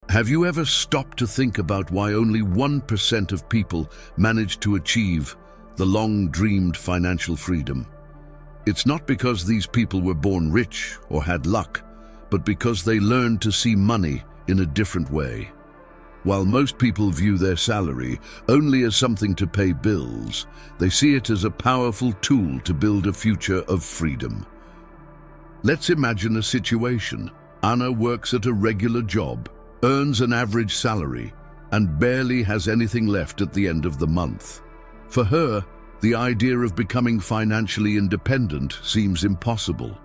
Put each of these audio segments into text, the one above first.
Have you ever stopped to think about why only 1% of people manage to achieve the long-dreamed financial freedom? It's not because these people were born rich or had luck, but because they learned to see money in a different way. While most people view their salary only as something to pay bills, they see it as a powerful tool to build a future of freedom. Let's imagine a situation. Anna works at a regular job, earns an average salary, and barely has anything left at the end of the month. For her, the idea of becoming financially independent seems impossible.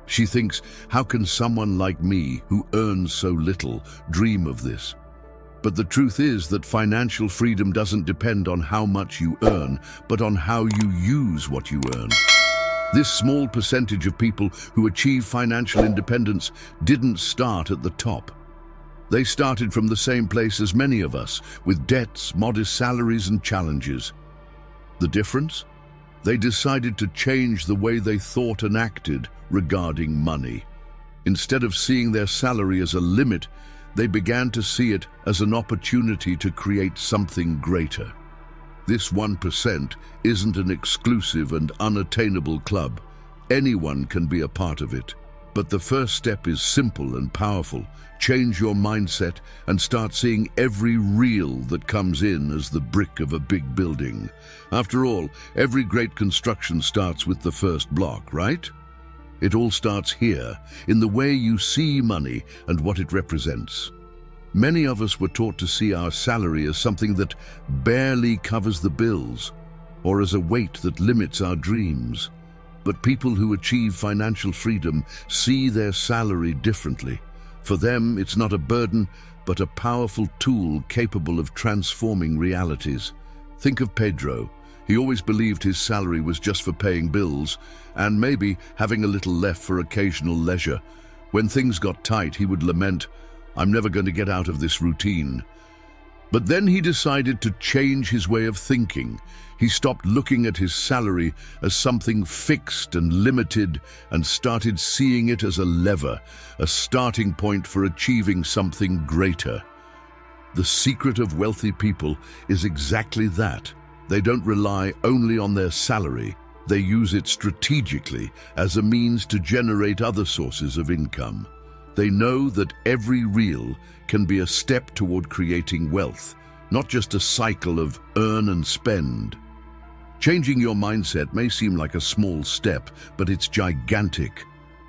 She thinks, how can someone like me, who earns so little, dream of this? But the truth is that financial freedom doesn't depend on how much you earn, but on how you use what you earn. This small percentage of people who achieve financial independence didn't start at the top. They started from the same place as many of us, with debts, modest salaries, and challenges. The difference? They decided to change the way they thought and acted regarding money. Instead of seeing their salary as a limit, they began to see it as an opportunity to create something greater. This 1% isn't an exclusive and unattainable club. Anyone can be a part of it. But the first step is simple and powerful. Change your mindset and start seeing every reel that comes in as the brick of a big building. After all, every great construction starts with the first block, right? It all starts here, in the way you see money and what it represents. Many of us were taught to see our salary as something that barely covers the bills, or as a weight that limits our dreams. But people who achieve financial freedom see their salary differently. For them, it's not a burden, but a powerful tool capable of transforming realities. Think of Pedro. He always believed his salary was just for paying bills and maybe having a little left for occasional leisure. When things got tight, he would lament, "I'm never going to get out of this routine." But then he decided to change his way of thinking. He stopped looking at his salary as something fixed and limited and started seeing it as a lever, a starting point for achieving something greater. The secret of wealthy people is exactly that. They don't rely only on their salary. They use it strategically as a means to generate other sources of income. They know that every reel can be a step toward creating wealth, not just a cycle of earn and spend. Changing your mindset may seem like a small step, but it's gigantic.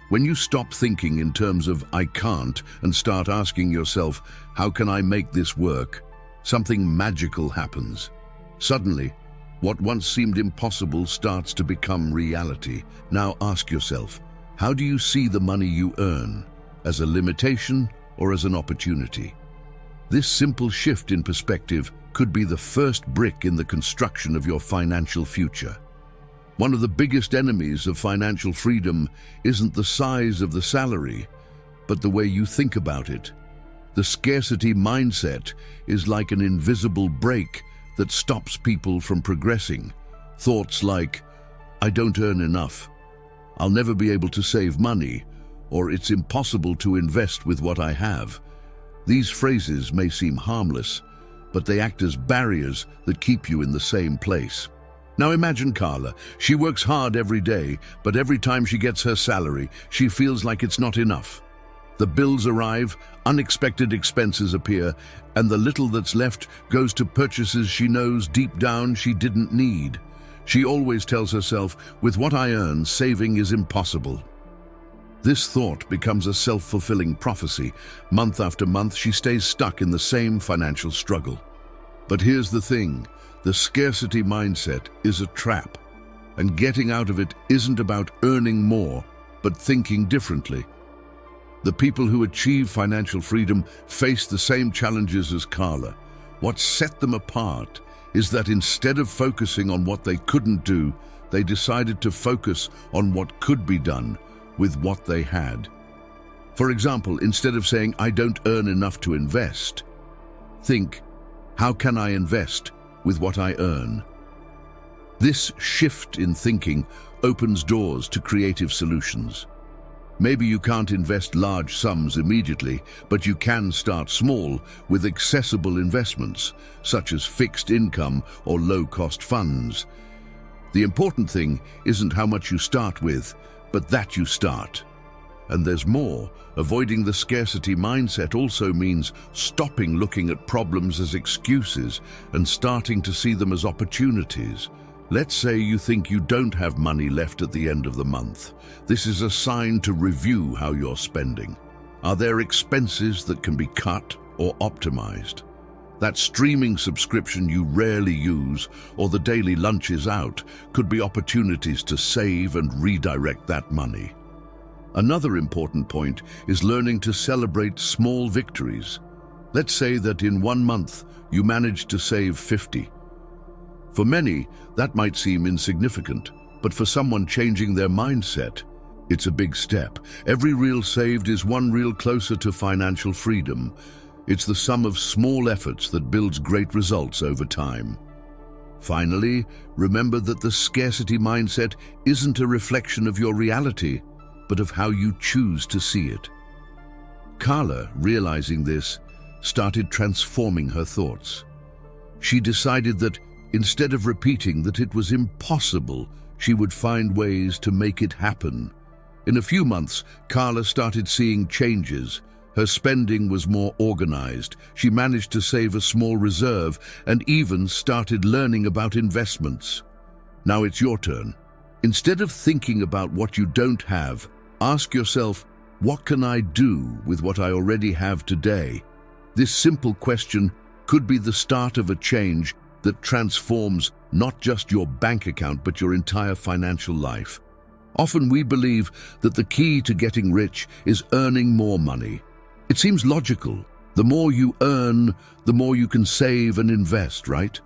When you stop thinking in terms of "I can't" and start asking yourself, "How can I make this work?" something magical happens. Suddenly, what once seemed impossible starts to become reality. Now ask yourself, how do you see the money you earn? As a limitation or as an opportunity? This simple shift in perspective could be the first brick in the construction of your financial future. One of the biggest enemies of financial freedom isn't the size of the salary, but the way you think about it. The scarcity mindset is like an invisible brake that stops people from progressing. Thoughts like, "I don't earn enough," "I'll never be able to save money," or "It's impossible to invest with what I have." These phrases may seem harmless, but they act as barriers that keep you in the same place. Now imagine Carla. She works hard every day, but every time she gets her salary, she feels like it's not enough. The bills arrive, unexpected expenses appear, and the little that's left goes to purchases she knows deep down she didn't need. She always tells herself, "With what I earn, saving is impossible." This thought becomes a self-fulfilling prophecy. Month after month, she stays stuck in the same financial struggle. But here's the thing, the scarcity mindset is a trap, and getting out of it isn't about earning more, but thinking differently. The people who achieve financial freedom face the same challenges as Carla. What set them apart is that instead of focusing on what they couldn't do, they decided to focus on what could be done with what they had. For example, instead of saying, "I don't earn enough to invest," think, "How can I invest with what I earn?" This shift in thinking opens doors to creative solutions. Maybe you can't invest large sums immediately, but you can start small with accessible investments, such as fixed income or low-cost funds. The important thing isn't how much you start with, but that you start. And there's more. Avoiding the scarcity mindset also means stopping looking at problems as excuses and starting to see them as opportunities. Let's say you think you don't have money left at the end of the month. This is a sign to review how you're spending. Are there expenses that can be cut or optimized? That streaming subscription you rarely use or the daily lunches out could be opportunities to save and redirect that money. Another important point is learning to celebrate small victories. Let's say that in 1 month you managed to save 50. For many, that might seem insignificant, but for someone changing their mindset, it's a big step. Every reel saved is one reel closer to financial freedom. It's the sum of small efforts that builds great results over time. Finally, remember that the scarcity mindset isn't a reflection of your reality, but of how you choose to see it. Carla, realizing this, started transforming her thoughts. She decided that instead of repeating that it was impossible, she would find ways to make it happen. In a few months, Carla started seeing changes. Her spending was more organized. She managed to save a small reserve and even started learning about investments. Now it's your turn. Instead of thinking about what you don't have, ask yourself, what can I do with what I already have today? This simple question could be the start of a change that transforms not just your bank account but your entire financial life. Often we believe that the key to getting rich is earning more money. It seems logical. The more you earn, the more you can save and invest, right?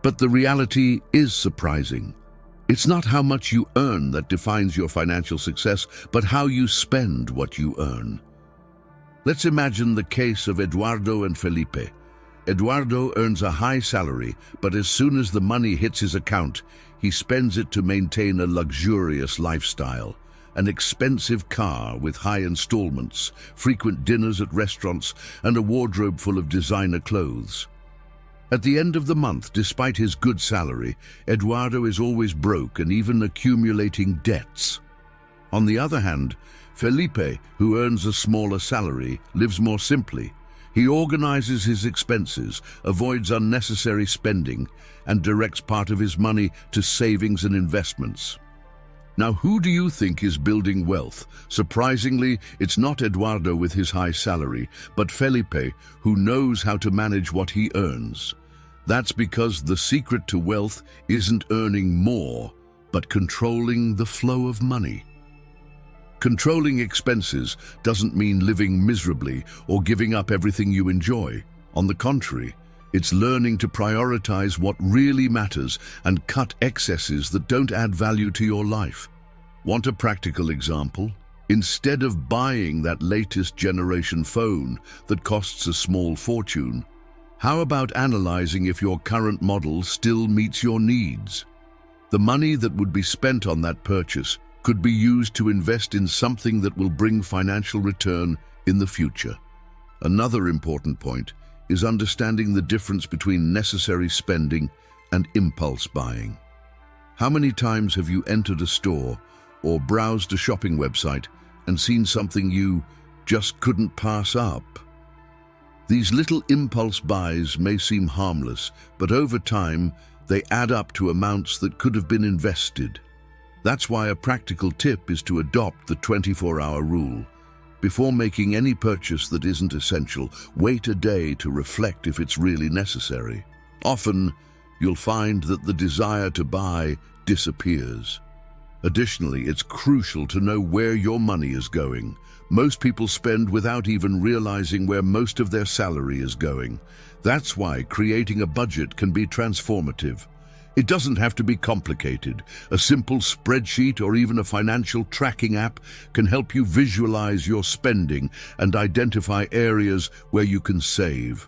But the reality is surprising. It's not how much you earn that defines your financial success, but how you spend what you earn. Let's imagine the case of Eduardo and Felipe. Eduardo earns a high salary, but as soon as the money hits his account, he spends it to maintain a luxurious lifestyle. An expensive car with high installments, frequent dinners at restaurants, and a wardrobe full of designer clothes. At the end of the month, despite his good salary, Eduardo is always broke and even accumulating debts. On the other hand, Felipe, who earns a smaller salary, lives more simply. He organizes his expenses, avoids unnecessary spending, and directs part of his money to savings and investments. Now, who do you think is building wealth? Surprisingly, it's not Eduardo with his high salary, but Felipe, who knows how to manage what he earns. That's because the secret to wealth isn't earning more, but controlling the flow of money. Controlling expenses doesn't mean living miserably or giving up everything you enjoy. On the contrary, it's learning to prioritize what really matters and cut excesses that don't add value to your life. Want a practical example? Instead of buying that latest generation phone that costs a small fortune, how about analyzing if your current model still meets your needs? The money that would be spent on that purchase could be used to invest in something that will bring financial return in the future. Another important point is understanding the difference between necessary spending and impulse buying. How many times have you entered a store or browsed a shopping website and seen something you just couldn't pass up? These little impulse buys may seem harmless, but over time they add up to amounts that could have been invested. That's why a practical tip is to adopt the 24-hour rule. Before making any purchase that isn't essential, wait a day to reflect if it's really necessary. Often, you'll find that the desire to buy disappears. Additionally, it's crucial to know where your money is going. Most people spend without even realizing where most of their salary is going. That's why creating a budget can be transformative. It doesn't have to be complicated. A simple spreadsheet or even a financial tracking app can help you visualize your spending and identify areas where you can save.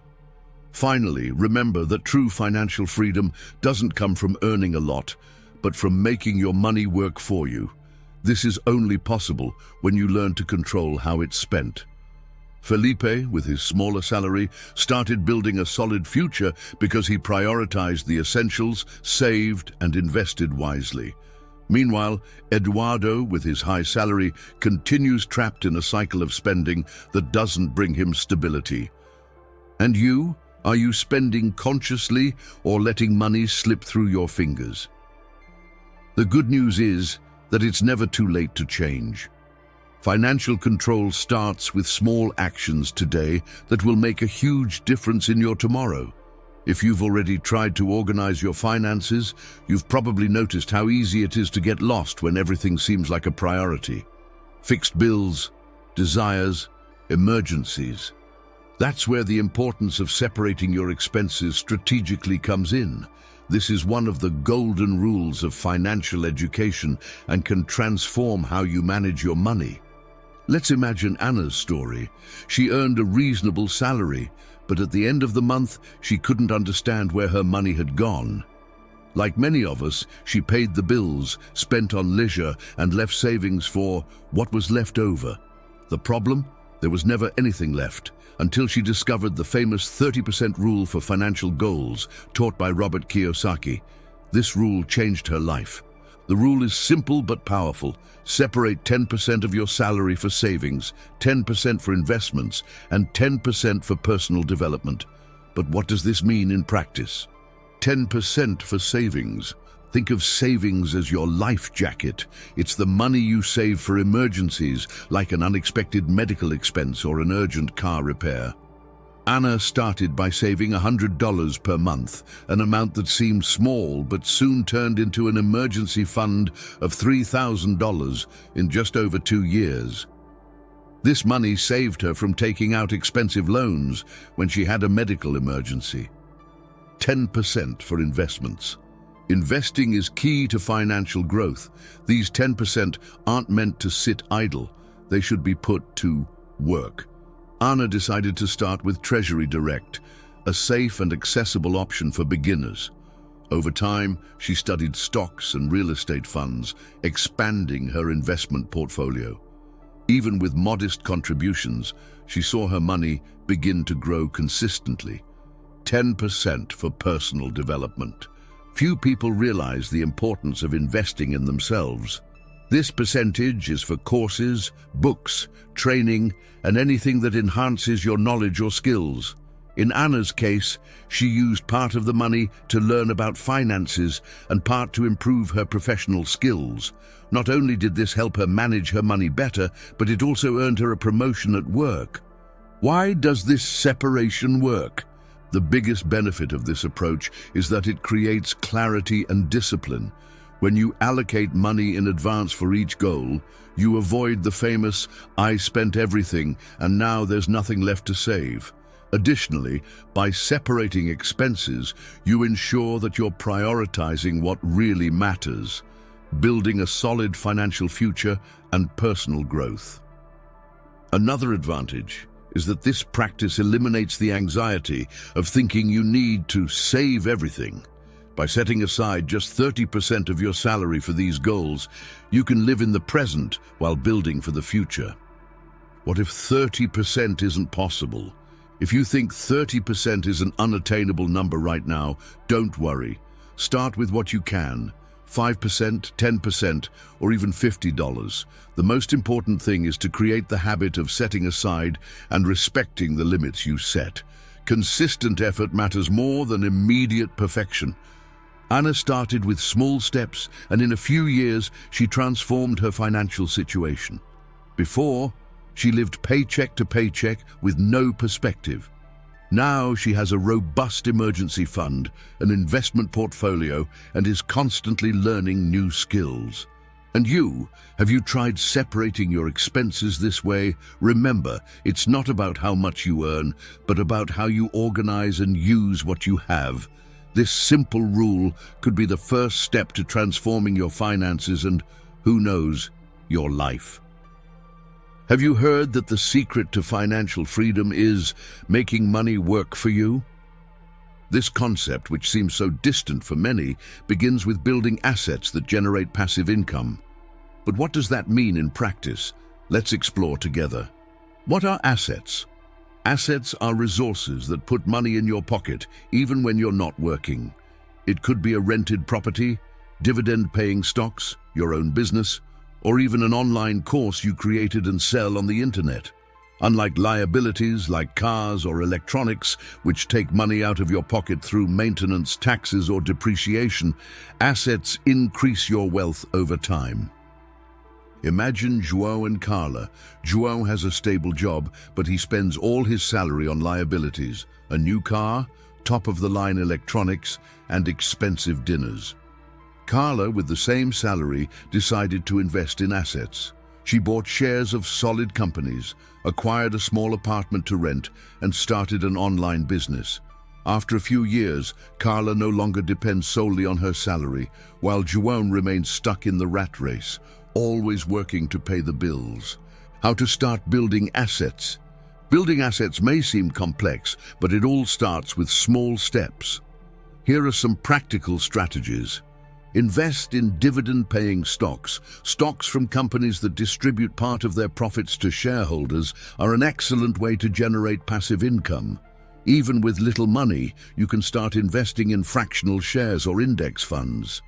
Finally, remember that true financial freedom doesn't come from earning a lot, but from making your money work for you. This is only possible when you learn to control how it's spent. Felipe, with his smaller salary, started building a solid future because he prioritized the essentials, saved, and invested wisely. Meanwhile, Eduardo, with his high salary, continues trapped in a cycle of spending that doesn't bring him stability. And you? Are you spending consciously or letting money slip through your fingers? The good news is that it's never too late to change. Financial control starts with small actions today that will make a huge difference in your tomorrow. If you've already tried to organize your finances, you've probably noticed how easy it is to get lost when everything seems like a priority. Fixed bills, desires, emergencies. That's where the importance of separating your expenses strategically comes in. This is one of the golden rules of financial education and can transform how you manage your money. Let's imagine Anna's story. She earned a reasonable salary, but at the end of the month, she couldn't understand where her money had gone. Like many of us, she paid the bills, spent on leisure, and left savings for what was left over. The problem? There was never anything left, until she discovered the famous 30% rule for financial goals, taught by Robert Kiyosaki. This rule changed her life. The rule is simple but powerful. Separate 10% of your salary for savings, 10% for investments, and 10% for personal development. But what does this mean in practice? 10% for savings. Think of savings as your life jacket. It's the money you save for emergencies, like an unexpected medical expense or an urgent car repair. Anna started by saving $100 per month, an amount that seemed small but soon turned into an emergency fund of $3,000 in just over 2 years. This money saved her from taking out expensive loans when she had a medical emergency. 10% for investments. Investing is key to financial growth. These 10% aren't meant to sit idle. They should be put to work. Anna decided to start with Treasury Direct, a safe and accessible option for beginners. Over time, she studied stocks and real estate funds, expanding her investment portfolio. Even with modest contributions, she saw her money begin to grow consistently. 10% for personal development. Few people realize the importance of investing in themselves. This percentage is for courses, books, training, and anything that enhances your knowledge or skills. In Anna's case, she used part of the money to learn about finances and part to improve her professional skills. Not only did this help her manage her money better, but it also earned her a promotion at work. Why does this separation work? The biggest benefit of this approach is that it creates clarity and discipline. When you allocate money in advance for each goal, you avoid the famous, "I spent everything and now there's nothing left to save." Additionally, by separating expenses, you ensure that you're prioritizing what really matters, building a solid financial future and personal growth. Another advantage is that this practice eliminates the anxiety of thinking you need to save everything. By setting aside just 30% of your salary for these goals, you can live in the present while building for the future. What if 30% isn't possible? If you think 30% is an unattainable number right now, don't worry. Start with what you can. 5%, 10%, or even $50. The most important thing is to create the habit of setting aside and respecting the limits you set. Consistent effort matters more than immediate perfection. Anna started with small steps, and in a few years, she transformed her financial situation. Before, she lived paycheck to paycheck with no perspective. Now she has a robust emergency fund, an investment portfolio, and is constantly learning new skills. And you, have you tried separating your expenses this way? Remember, it's not about how much you earn, but about how you organize and use what you have. This simple rule could be the first step to transforming your finances and, who knows, your life. Have you heard that the secret to financial freedom is making money work for you? This concept, which seems so distant for many, begins with building assets that generate passive income. But what does that mean in practice? Let's explore together. What are assets? Assets are resources that put money in your pocket, even when you're not working. It could be a rented property, dividend-paying stocks, your own business, or even an online course you created and sell on the internet. Unlike liabilities like cars or electronics, which take money out of your pocket through maintenance, taxes, or depreciation, assets increase your wealth over time. Imagine João and Carla. João has a stable job, but he spends all his salary on liabilities: a new car, top-of-the-line electronics, and expensive dinners. Carla, with the same salary, decided to invest in assets. She bought shares of solid companies, acquired a small apartment to rent, and started an online business. After a few years, Carla no longer depends solely on her salary, while João remains stuck in the rat race, always working to pay the bills. How to start building assets? Building assets may seem complex, but it all starts with small steps. Here are some practical strategies. Invest in dividend-paying stocks. Stocks from companies that distribute part of their profits to shareholders are an excellent way to generate passive income. Even with little money, you can start investing in fractional shares or index funds.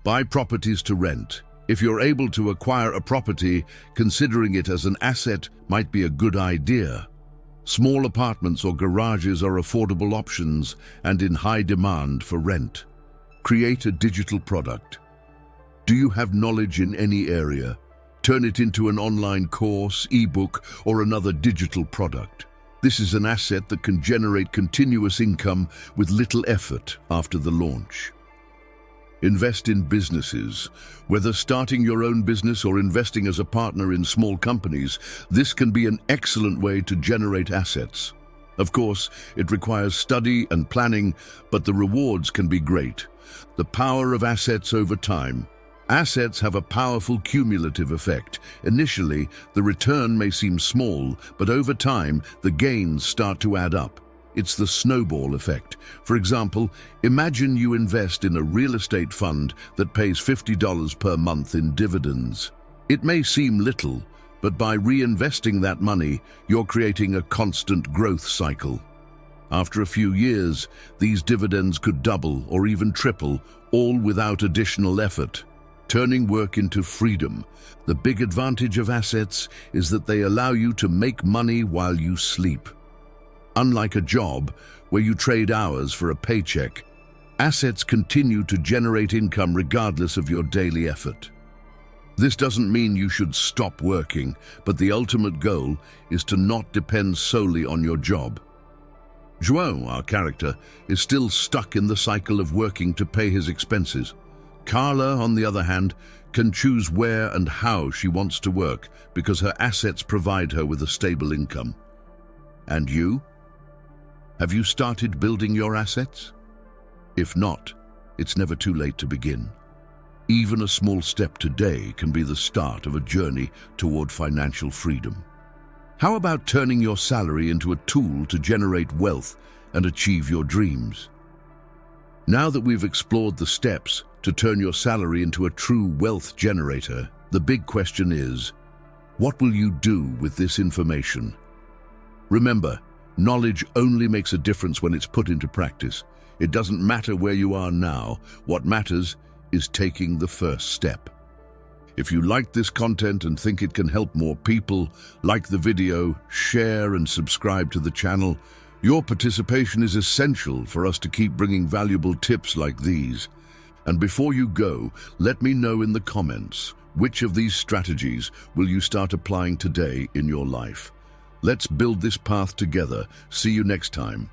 Buy properties to rent. If you're able to acquire a property, considering it as an asset might be a good idea. Small apartments or garages are affordable options and in high demand for rent. Create a digital product. Do you have knowledge in any area? Turn it into an online course, ebook, or another digital product. This is an asset that can generate continuous income with little effort after the launch. Invest in businesses. Whether starting your own business or investing as a partner in small companies, this can be an excellent way to generate assets. Of course, it requires study and planning, but the rewards can be great. The power of assets over time. Assets have a powerful cumulative effect. Initially, the return may seem small, but over time, the gains start to add up. It's the snowball effect. For example, imagine you invest in a real estate fund that pays $50 per month in dividends. It may seem little, but by reinvesting that money, you're creating a constant growth cycle. After a few years, these dividends could double or even triple, all without additional effort. Turning work into freedom. The big advantage of assets is that they allow you to make money while you sleep. Unlike a job, where you trade hours for a paycheck, assets continue to generate income regardless of your daily effort. This doesn't mean you should stop working, but the ultimate goal is to not depend solely on your job. João, our character, is still stuck in the cycle of working to pay his expenses. Carla, on the other hand, can choose where and how she wants to work because her assets provide her with a stable income. And you? Have you started building your assets? If not, it's never too late to begin. Even a small step today can be the start of a journey toward financial freedom. How about turning your salary into a tool to generate wealth and achieve your dreams? Now that we've explored the steps to turn your salary into a true wealth generator, the big question is, what will you do with this information? Remember, knowledge only makes a difference when it's put into practice. It doesn't matter where you are now. What matters is taking the first step. If you like this content and think it can help more people, like the video, share and subscribe to the channel. Your participation is essential for us to keep bringing valuable tips like these. And before you go, let me know in the comments, which of these strategies will you start applying today in your life? Let's build this path together. See you next time.